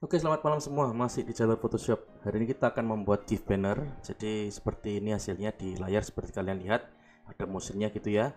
Oke, selamat malam semua. Masih di jalur Photoshop. Hari ini kita akan membuat GIF banner. Jadi seperti ini hasilnya di layar seperti kalian lihat. Ada motionnya gitu ya.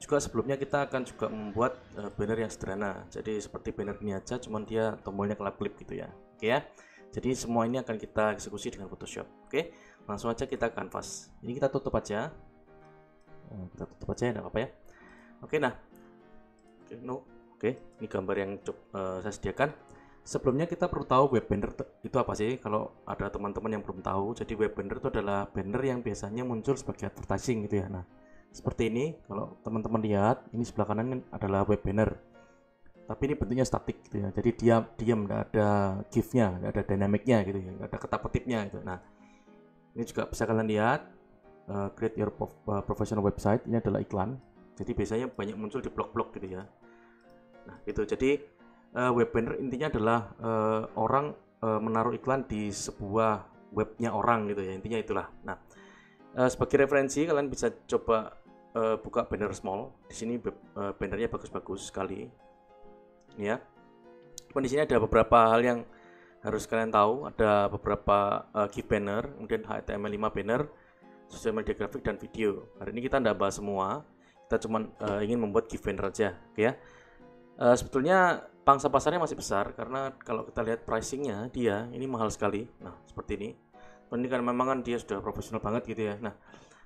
Juga sebelumnya kita akan juga membuat banner yang sederhana. Jadi seperti banner ini aja, cuman dia tombolnya kelap-kelip gitu ya. Oke ya. Jadi semua ini akan kita eksekusi dengan Photoshop. Oke, langsung aja kita kanvas. Ini kita tutup aja. Kita tutup aja ya, enggak apa-apa ya. Oke, nah. Oke, ini gambar yang saya sediakan. Sebelumnya kita perlu tahu web banner itu apa sih? Kalau ada teman-teman yang belum tahu, jadi web banner itu adalah banner yang biasanya muncul sebagai advertising gitu ya. Nah, seperti ini, kalau teman-teman lihat, ini sebelah kanan adalah web banner. Tapi ini bentuknya statik gitu ya. Jadi diam, nggak ada GIF-nya, nggak ada dynamic-nya gitu ya, nggak ada kata-petipnya gitu. Nah, ini juga bisa kalian lihat, create your professional website. Ini adalah iklan. Jadi biasanya banyak muncul di blog-blog gitu ya. Nah, gitu. Jadi web banner intinya adalah orang menaruh iklan di sebuah webnya orang gitu ya, intinya itulah. Nah, sebagai referensi kalian bisa coba buka banner small. Di sini bannernya bagus-bagus sekali, ya. Di sini ada beberapa hal yang harus kalian tahu. Ada beberapa GIF banner, kemudian HTML5 banner, social media grafik dan video. Hari ini kita tidak bahas semua. Kita cuma ingin membuat GIF banner aja, oke ya. Sebetulnya pangsa pasarnya masih besar karena kalau kita lihat pricingnya dia ini mahal sekali. Nah, seperti ini. Ini kan memang kan dia sudah profesional banget gitu ya. Nah,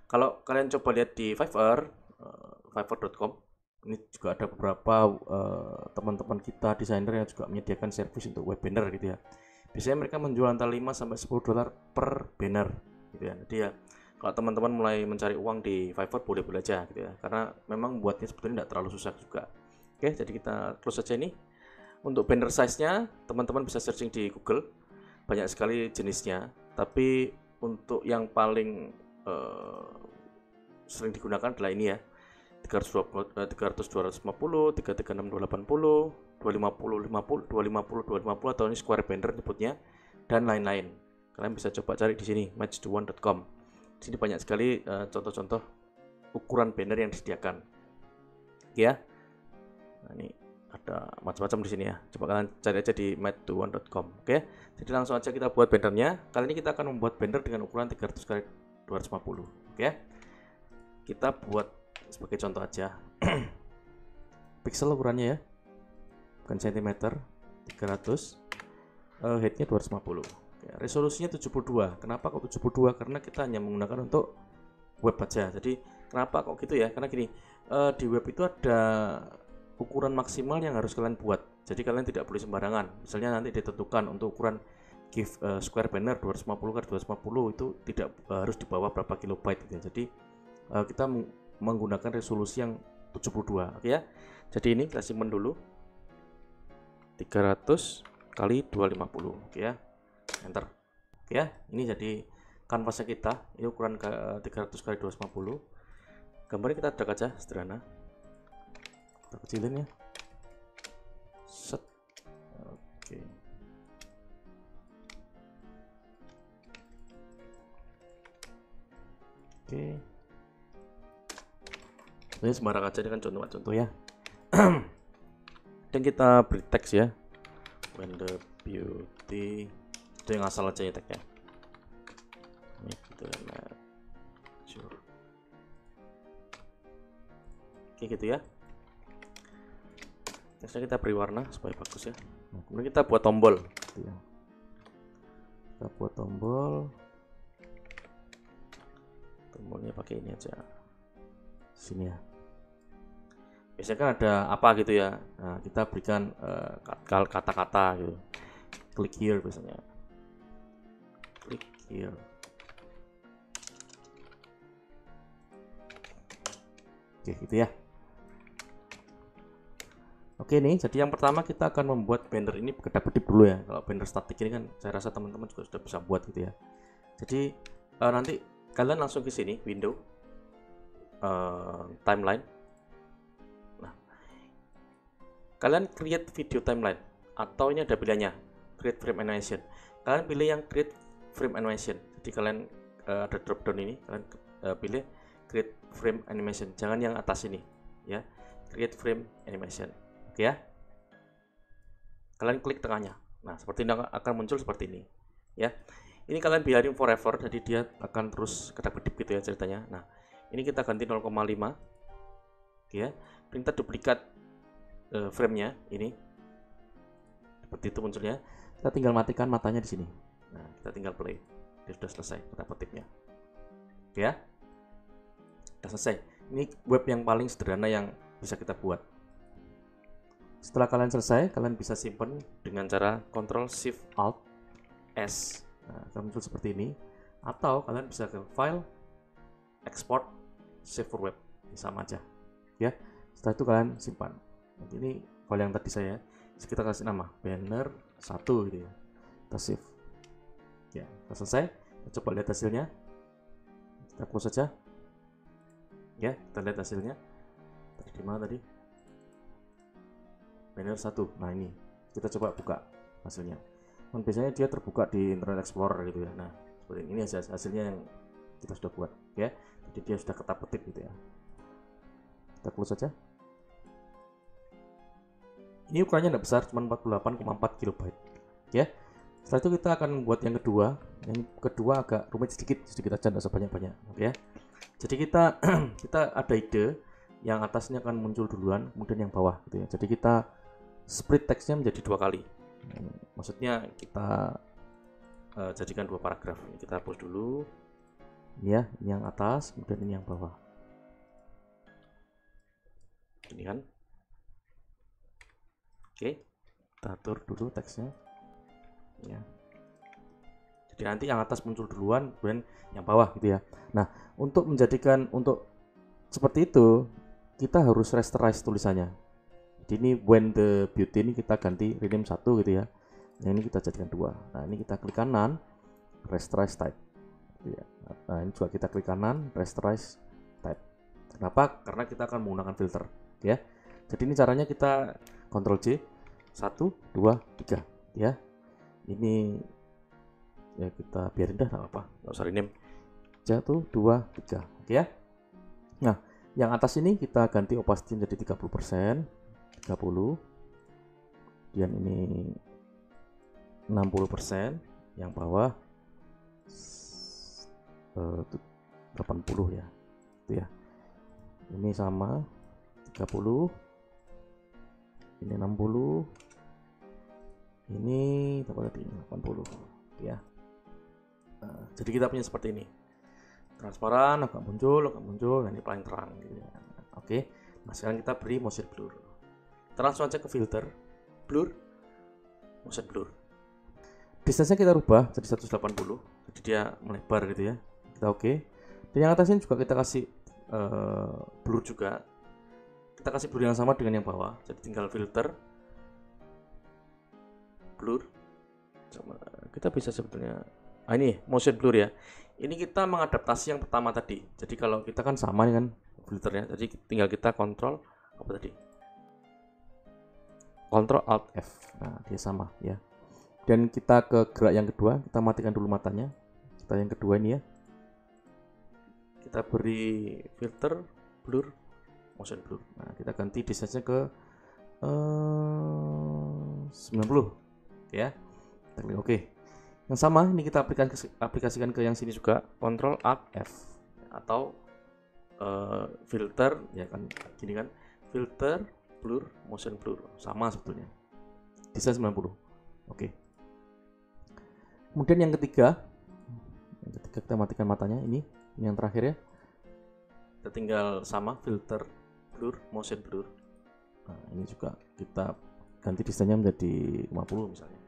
kalau kalian coba lihat di Fiverr, fiverr.com, ini juga ada beberapa teman-teman kita desainer yang juga menyediakan servis untuk web banner gitu ya. Biasanya mereka menjual antara 5 sampai 10 dolar per banner gitu ya. Jadi ya kalau teman-teman mulai mencari uang di Fiverr boleh-boleh aja gitu ya. Karena memang buatnya sebetulnya tidak terlalu susah juga. Oke, jadi kita close aja ini. Untuk banner size-nya, teman-teman bisa searching di Google. Banyak sekali jenisnya, tapi untuk yang paling sering digunakan adalah ini ya. 300 250, 336 280, 250 50, 250 250 atau ini square banner nyebutnya dan lain-lain. Kalian bisa coba cari di sini matchtheone.com. Di sini banyak sekali contoh-contoh ukuran banner yang disediakan. Ya. Nah, ini ada macam-macam di sini ya. Coba kalian cari aja di matchtheone.com. Oke. Jadi langsung aja kita buat bannernya. Kali ini kita akan membuat banner dengan ukuran 300 x 250. Oke. Kita buat sebagai contoh aja. Pixel ukurannya ya. Bukan cm, 300. Headnya 250. Oke, resolusinya 72. Kenapa kok 72? Karena kita hanya menggunakan untuk web aja. Jadi kenapa kok gitu ya? Karena gini, di web itu ada ukuran maksimal yang harus kalian buat. Jadi kalian tidak boleh sembarangan. Misalnya nanti ditentukan untuk ukuran GIF square banner 250 x 250 itu tidak harus di bawah berapa kilobyte gitu ya. Jadi kita menggunakan resolusi yang 72. Oke ya. Jadi ini kita simpan dulu. 300 kali 250. Oke ya. Enter. Oke ya. Ini jadi kanvasnya kita. Ini ukuran 300 kali 250. Gambarnya kita drag aja sederhana. Kita kecilin ya. Set. Oke. Oke. Ini sembarang aja, ini kan contoh ya. Dan kita beri teks ya. When the beauty, itu yang asal aja ya teksnya. Ini gitu ya. Sure. Oke gitu ya. Teksnya kita beri warna supaya bagus ya. Nah, kemudian kita buat tombol gitu ya. Kita buat tombol. Tombolnya pakai ini aja. Sini ya. Biasanya kan ada apa gitu ya. Nah, kita berikan kata-kata gitu. Click here biasanya. Click here. Oke, gitu ya. Oke nih, jadi yang pertama kita akan membuat banner ini kedap-kedip dulu ya. Kalau banner statik ini kan saya rasa teman-teman juga sudah bisa buat gitu ya. Jadi nanti kalian langsung ke sini, window, timeline. Nah, kalian create video timeline atau ini ada pilihannya, create frame animation. Kalian pilih yang create frame animation. Jadi kalian ada drop down ini, kalian pilih create frame animation. Jangan yang atas ini, ya. Create frame animation. Oke ya. Kalian klik tengahnya. Nah, seperti ini akan muncul seperti ini ya. Ini kalian biarin forever, jadi dia akan terus kedap-kedip gitu ya ceritanya. Nah, ini kita ganti 0,5 ya. Printer duplikat frame-nya ini. Seperti itu munculnya. Kita tinggal matikan matanya di sini. Nah, kita tinggal play. Dia sudah selesai kedap-kedipnya. Oke ya. Sudah selesai. Ini web yang paling sederhana yang bisa kita buat. Setelah kalian selesai, kalian bisa simpan dengan cara Ctrl Shift Alt S. Nah, akan muncul seperti ini. Atau kalian bisa ke File, Export, Save for Web. Ini sama aja. Ya. Setelah itu kalian simpan. Nah, ini file yang tadi saya. Kita kasih nama banner 1 gitu ya. Kita save. Ya, kita selesai. Kita coba lihat hasilnya. Kita close saja. Ya, kita lihat hasilnya. Tadi di mana tadi? Banner 1. Nah, ini. Kita coba buka hasilnya. Dan biasanya dia terbuka di Internet Explorer gitu ya. Nah, seperti ini hasilnya yang kita sudah buat ya. Jadi dia sudah ketap-ketip gitu ya. Kita close saja. Ini ukurannya tidak besar, cuma 48,4 KB ya. Setelah itu kita akan membuat yang kedua. Yang kedua agak rumit sedikit aja, tidak sebanyak-banyak ya. Jadi kita ada ide yang atasnya akan muncul duluan, kemudian yang bawah gitu ya. Jadi kita split teksnya menjadi 2 kali. Maksudnya kita jadikan 2 paragraf. Kita hapus dulu ya, ini yang atas, kemudian ini yang bawah. Ini kan. Oke, kita atur dulu teksnya ya. Jadi nanti yang atas muncul duluan, kemudian yang bawah gitu ya. Nah, untuk seperti itu kita harus rasterize tulisannya. Jadi ini when the beauty ini kita ganti rename 1 gitu ya. Yang ini kita jadikan 2. Nah, ini kita klik kanan rasterize type gitu ya. Nah, ini juga kita klik kanan rasterize type. Kenapa? Karena kita akan menggunakan filter ya. Jadi ini caranya kita Ctrl J 1, 2, 3 ya. Ini ya kita biarin dah, nggak apa-apa, nggak usah rename. 1, 2, 3 oke ya. Nah, yang atas ini kita ganti opacity menjadi 30%, 30. Dan ini 60%, yang bawah 80 ya. Itu ya. Ini sama 30. Ini 60. Ini berapa tadi? 80 ya. Nah, jadi kita punya seperti ini. Transparan, agak muncul, nah ini paling terang gitu ya. Oke. Nah, sekarang kita beri motion blur. Kita langsung aja ke filter, blur, motion blur. Distance-nya kita rubah jadi 180. Jadi dia melebar gitu ya. Kita oke. Dan yang atasnya juga kita kasih blur juga. Kita kasih blur yang sama dengan yang bawah. Jadi tinggal filter, blur. Kita bisa sebetulnya ini motion blur ya. Ini kita mengadaptasi yang pertama tadi. Jadi kalau kita kan sama dengan filternya. Jadi tinggal kita kontrol apa tadi? Kontrol Alt F. Nah, dia sama ya. Dan kita ke gerak yang kedua, kita matikan dulu matanya. Kita yang kedua ini ya. Kita beri filter, blur, motion blur. Nah, kita ganti distance-nya ke 90 ya. Kita klik OK. Yang sama ini kita aplikasikan ke yang sini juga, Ctrl Alt F atau filter ya kan, gini kan, filter, blur, motion blur, sama sebetulnya. Distance 90. Oke. Kemudian yang ketiga kita matikan matanya, ini yang terakhir ya. Kita tinggal sama filter, blur, motion blur. Nah, ini juga kita ganti distance-nya menjadi 50 misalnya.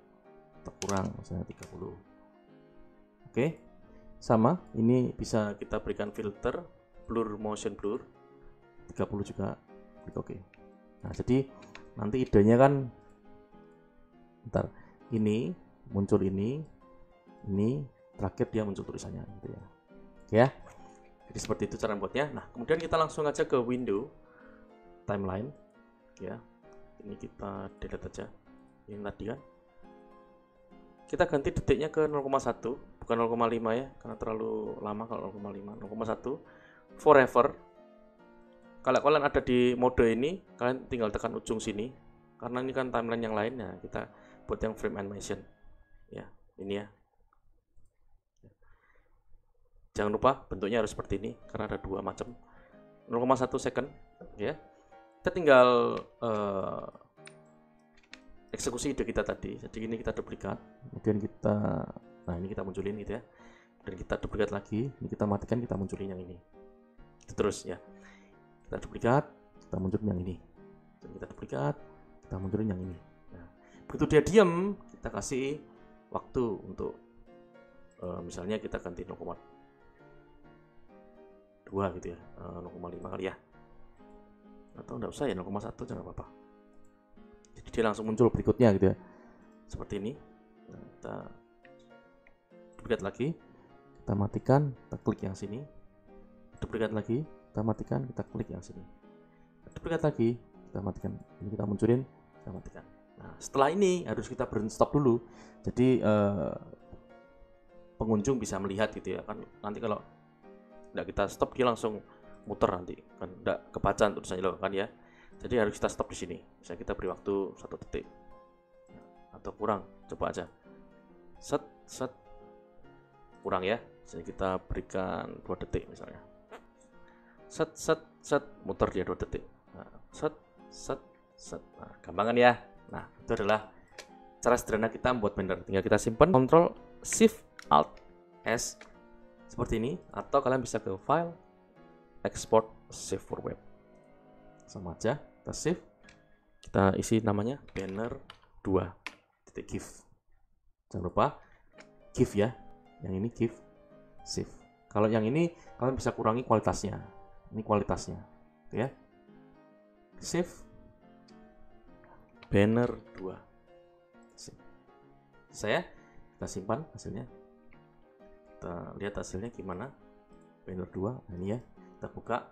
Atau kurang misalnya 30. Oke. Sama, ini bisa kita berikan filter, blur, motion blur. 30 juga. Oke. Nah, jadi nanti idenya kan ntar ini muncul ini terakhir dia muncul tulisannya gitu ya. Ya. Jadi seperti itu cara membuatnya. Nah, kemudian kita langsung aja ke window timeline ya. Ini kita delete aja. Yang tadi kan. Kita ganti detiknya ke 0,1, bukan 0,5 ya, karena terlalu lama kalau 0,5. 0,1 forever. Kalau kalian ada di mode ini, kalian tinggal tekan ujung sini. Karena ini kan timeline yang lain ya, kita buat yang frame animation ya, ini ya. Jangan lupa bentuknya harus seperti ini karena ada dua macam. 0,1 second ya. Kita tinggal eksekusi ide kita tadi. Jadi ini kita duplikat, kemudian kita, nah ini kita munculin gitu ya, dan kita duplikat lagi, ini kita matikan, kita munculin yang ini. Itu terus ya, kita duplikat, kita munculin yang ini, dan kita duplikat, kita munculin yang ini. Nah, begitu dia diam, kita kasih waktu untuk misalnya kita ganti 0,2 gitu ya, 0,5 kali ya, atau enggak usah ya, 0,1 jangan apa-apa. Jadi dia langsung muncul berikutnya gitu ya, seperti ini. Nah, kita duplikat lagi, kita matikan, kita klik yang sini, duplikat lagi, kita matikan, kita klik yang sini, duplikat lagi, kita matikan, ini kita munculin, kita matikan. Nah, setelah ini harus kita berhenti stop dulu, jadi pengunjung bisa melihat gitu ya kan. Nanti kalau nggak kita stop dia langsung muter, nanti kan nggak kebaca tulisannya loh kan ya. Jadi harus kita stop di sini. Misalnya kita beri waktu 1 detik atau kurang, coba aja set kurang ya, jadi kita berikan 2 detik misalnya, set muter dia 2 detik. Nah, set. Nah, gampang kan ya. Nah, itu adalah cara sederhana kita membuat banner. Tinggal kita simpan, Ctrl Shift Alt S seperti ini, atau kalian bisa ke file, export, save for web, sama aja. Kita save, kita isi namanya banner2.gif. Jangan lupa GIF ya, yang ini GIF, save. Kalau yang ini kalian bisa kurangi kualitasnya, ini kualitasnya ya. Save banner2, save. Kita simpan hasilnya, kita lihat hasilnya gimana. Banner2, nah ini ya, kita buka.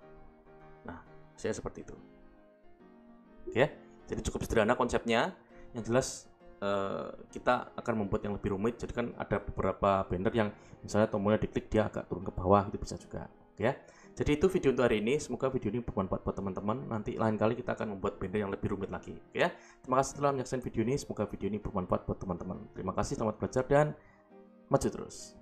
Nah, saya seperti itu. Oke, jadi cukup sederhana konsepnya. Yang jelas kita akan membuat yang lebih rumit. Jadi kan ada beberapa banner yang misalnya tombolnya diklik dia agak turun ke bawah, itu bisa juga. Oke ya. Jadi itu video untuk hari ini. Semoga video ini bermanfaat buat teman-teman. Nanti lain kali kita akan membuat banner yang lebih rumit lagi. Oke ya. Terima kasih telah menyaksikan video ini. Semoga video ini bermanfaat buat teman-teman. Terima kasih, selamat belajar dan maju terus.